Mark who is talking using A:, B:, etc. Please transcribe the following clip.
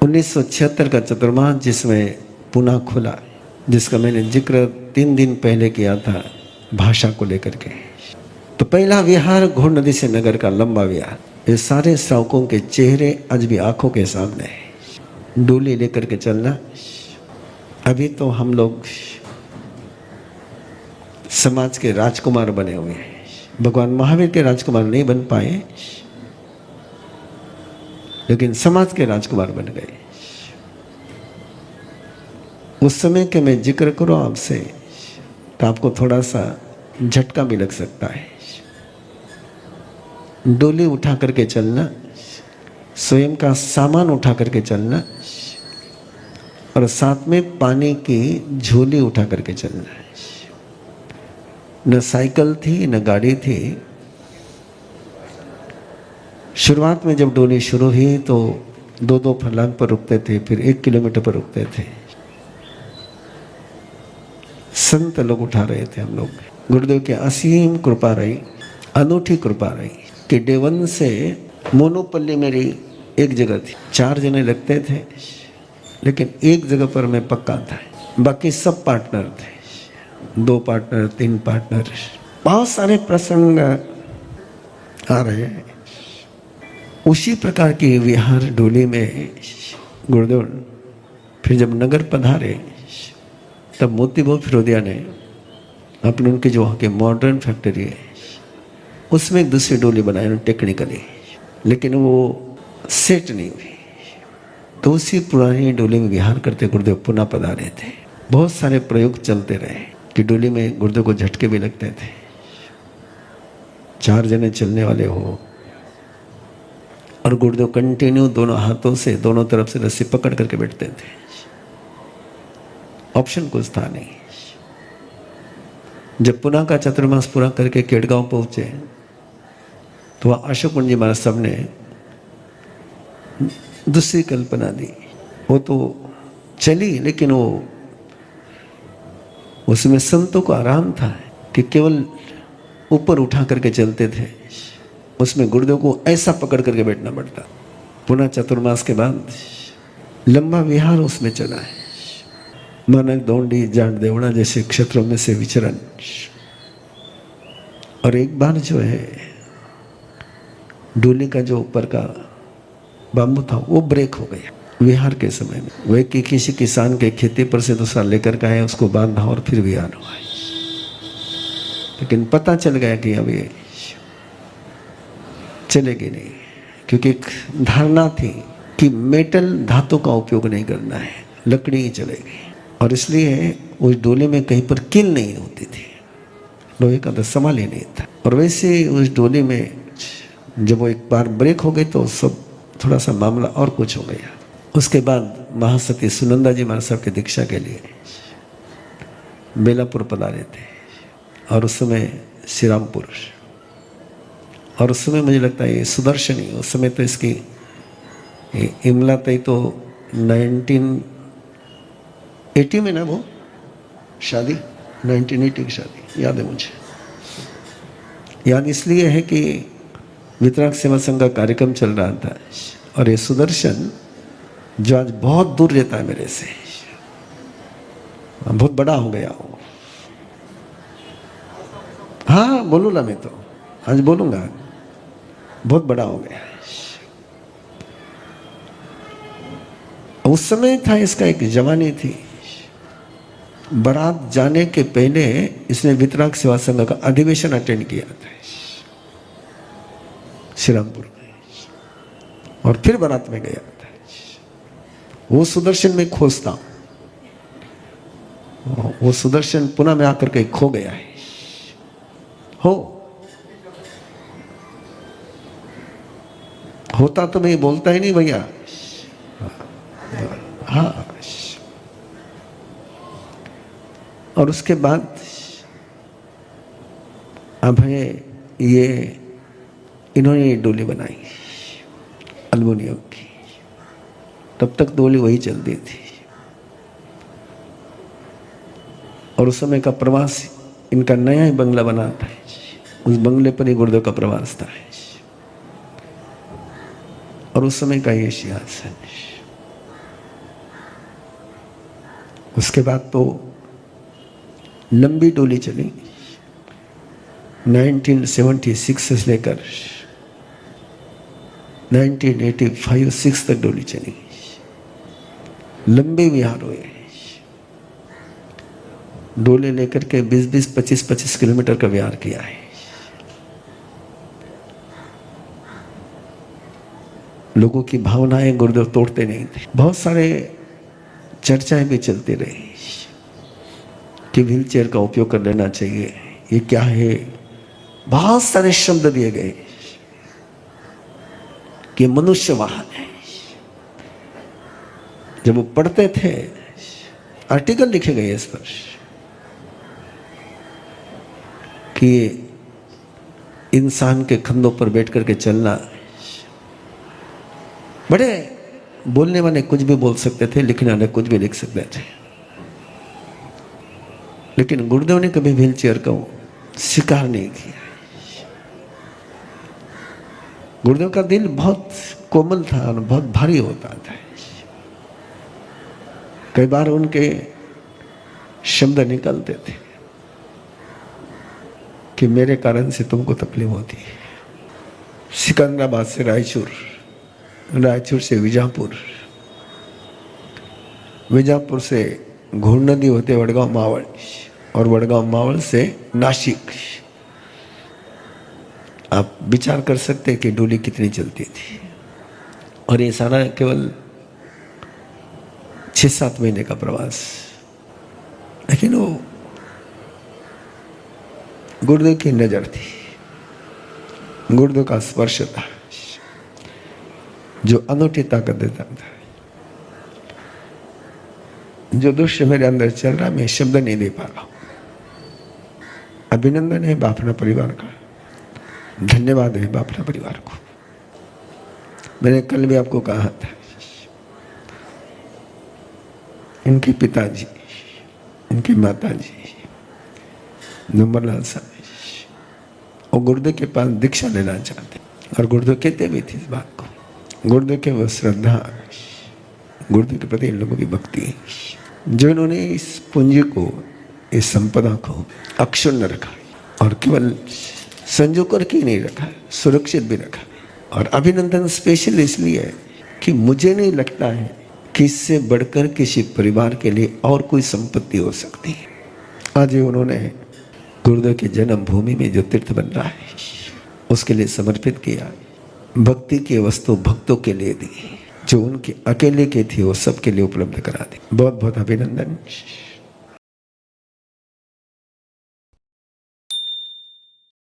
A: 1976 का चतुर्माह जिसमें पुनः खुला, जिसका मैंने जिक्र 3 दिन पहले किया था भाषा को लेकर के। तो पहला विहार घोड़ नदी से नगर का लंबा विहार, ये सारे श्रावकों के चेहरे आज भी आंखों के सामने है। डोली लेकर के चलना। अभी तो हम लोग समाज के राजकुमार बने हुए हैं, भगवान महावीर के राजकुमार नहीं बन पाए, लेकिन समाज के राजकुमार बन गए। उस समय के मैं जिक्र करूं आपसे तो आपको थोड़ा सा झटका भी लग सकता है। डोली उठा करके चलना, स्वयं का सामान उठा करके चलना, और साथ में पानी की झोली उठा करके चलना। न साइकिल थी न गाड़ी थी। शुरुआत में जब डोली शुरू हुई तो 2-2 फर्लांग पर रुकते थे, फिर 1 किलोमीटर पर रुकते थे। संत लोग उठा रहे थे हम लोग। गुरुदेव की असीम कृपा रही, अनूठी कृपा रही कि डे 1 से मोनोपल्ली मेरी एक जगह थी। 4 जने लगते थे, लेकिन एक जगह पर मैं पक्का था, बाकी सब पार्टनर थे। 2 पार्टनर, 3 पार्टनर। बहुत सारे प्रसंग आ रहे हैं। उसी प्रकार की विहार डोली में गुरुदेव फिर जब नगर पधारे, तब मोतीबाग फिरोदिया ने अपने उनके जो वहाँ के मॉडर्न फैक्ट्री है उसमें एक दूसरी डोली बनाई टेक्निकली, लेकिन वो सेट नहीं हुई। तो उसी पुरानी डोली में विहार करते गुरुदेव पुनः पधारे थे। बहुत सारे प्रयोग चलते रहे कि डोली में गुरुदेव को झटके भी लगते थे। 4 जने चलने वाले हो और गुरुदेव कंटिन्यू दोनों हाथों से दोनों तरफ से रस्सी पकड़ करके बैठते थे। ऑप्शन कुछ था नहीं। जब पुनः का चतुर्मास पूरा करके केड़गांव पहुंचे तो वह अशोक कुंज जी महाराज साहब ने दूसरी कल्पना दी। वो तो चली, लेकिन वो उसमें संतों को आराम था कि केवल ऊपर उठा करके चलते थे। उसमें गुरुदेव को ऐसा पकड़ करके बैठना पड़ता। पुनः चतुर्मास के बाद लंबा विहार उसमें चला है। मानक, दौंडी, जाट, देवड़ा जैसे क्षेत्रों में से विचरण। और एक बार जो है डोली का जो ऊपर का बाम्बू था वो ब्रेक हो गया विहार के समय में। वह कि किसी किसान के खेती पर से दूसरा लेकर का है, उसको बांधा और फिर विहार हुआ है। लेकिन पता चल गया कि अब ये चलेगी नहीं, क्योंकि एक धारणा थी कि मेटल धातु का उपयोग नहीं करना है, लकड़ी ही चलेगी। और इसलिए उस डोले में कहीं पर कील नहीं होती थी, लोहे का तो सवाल ही नहीं था। और वैसे उस डोले में जब वो एक बार ब्रेक हो गई तो सब थोड़ा सा मामला और कुछ हो गया। उसके बाद महासती सुनंदा जी महाराज साहब की दीक्षा के लिए बेलापुर पधारे थे, और उस समय श्रीरामपुर, और उस समय मुझे लगता है ये सुदर्शनी, उस समय तो इसकी इमला तय तो 1980 में ना वो शादी, 1980 की शादी याद है मुझे। याद इसलिए है कि वितराग सेवा संघ का कार्यक्रम चल रहा था, और ये सुदर्शन जो आज बहुत दूर रहता है मेरे से, बहुत बड़ा हो गया हो। हाँ बोलूँगा, मैं तो आज बोलूँगा, बहुत बड़ा हो गया। उस समय था इसका एक जवानी थी। बारात जाने के पहले इसने वितराग सेवा संघ का अधिवेशन अटेंड किया था श्रीरामपुर में, और फिर बारात में गया था। वो सुदर्शन में खोजता हूं, वो सुदर्शन पुनः में आकर के खो गया है। होता तो मैं बोलता ही नहीं भैया। हाँ, और उसके बाद अब है ये इन्होंने ये डोली बनाई एल्युमिनियम की। तब तक डोली वही चलती थी, और उस समय का प्रवास इनका नया ही बंगला बना था, उस बंगले पर ही गुरुदेव का प्रवास था, और उस समय का ये सिंहासन। उसके बाद तो लंबी डोली चली। 1976 से लेकर 1985-86 तक डोली चली। लंबे विहार हुए, डोले लेकर के 20-20, 25-25 किलोमीटर का विहार किया है। लोगों की भावनाएं गुरुदेव तोड़ते नहीं थे। बहुत सारे चर्चाएं भी चलती रही कि व्हील चेयर का उपयोग कर लेना चाहिए, ये क्या है। बहुत सारे शब्द दिए गए कि मनुष्य वाहन है। जब वो पढ़ते थे, आर्टिकल लिखे गए इस पर कि इंसान के कंधों पर बैठ करके चलना। बड़े बोलने वाले कुछ भी बोल सकते थे, लिखने वाले कुछ भी लिख सकते थे, लेकिन गुरुदेव ने कभी व्हील चेयर का स्वीकार नहीं किया। गुरुदेव का दिल बहुत कोमल था और बहुत भारी होता था। कई बार उनके शब्द निकलते थे कि मेरे कारण से तुमको तकलीफ होती है। सिकंदराबाद से रायचूर, रायचूर से विजापुर, विजापुर से घोड़ नदी होते वडगांव मावल, और वडगांव मावल से नासिक। आप विचार कर सकते हैं कि डोली कितनी चलती थी। और ये सारा केवल 6-7 महीने का प्रवास, लेकिन वो गुरुदेव की नजर थी, गुरुदेव का स्पर्श था जो अनूठी ताकत देता था। जो दृश्य मेरे अंदर चल रहा, मैं शब्द नहीं दे पा रहा हूं। अभिनंदन है बापना परिवार का, धन्यवाद है बापना परिवार को। मैंने कल भी आपको कहा था, इनके पिताजी, इनकी माताजी नंबरलाल साहब और गुरुदेव के पास दीक्षा लेना चाहते, और गुरुदेव कहते भी थे इस बात को। गुरुदेव के वो श्रद्धा, गुरुदेव के प्रति इन लोगों की भक्ति, जो इन्होंने इस पूंजी को, इस संपदा को अक्षुण्ण रखा, और केवल संजो कर के नहीं रखा, सुरक्षित भी रखा। और अभिनंदन स्पेशल इसलिए कि मुझे नहीं लगता है कि इससे बढ़कर किसी परिवार के लिए और कोई संपत्ति हो सकती है। आज उन्होंने गुरुदेव की जन्मभूमि में जो तीर्थ बन रहा है, उसके लिए समर्पित किया। भक्ति की वस्तु भक्तों के लिए दी, जो उनके अकेले की थी वो सबके लिए उपलब्ध करा दी। बहुत बहुत अभिनंदन।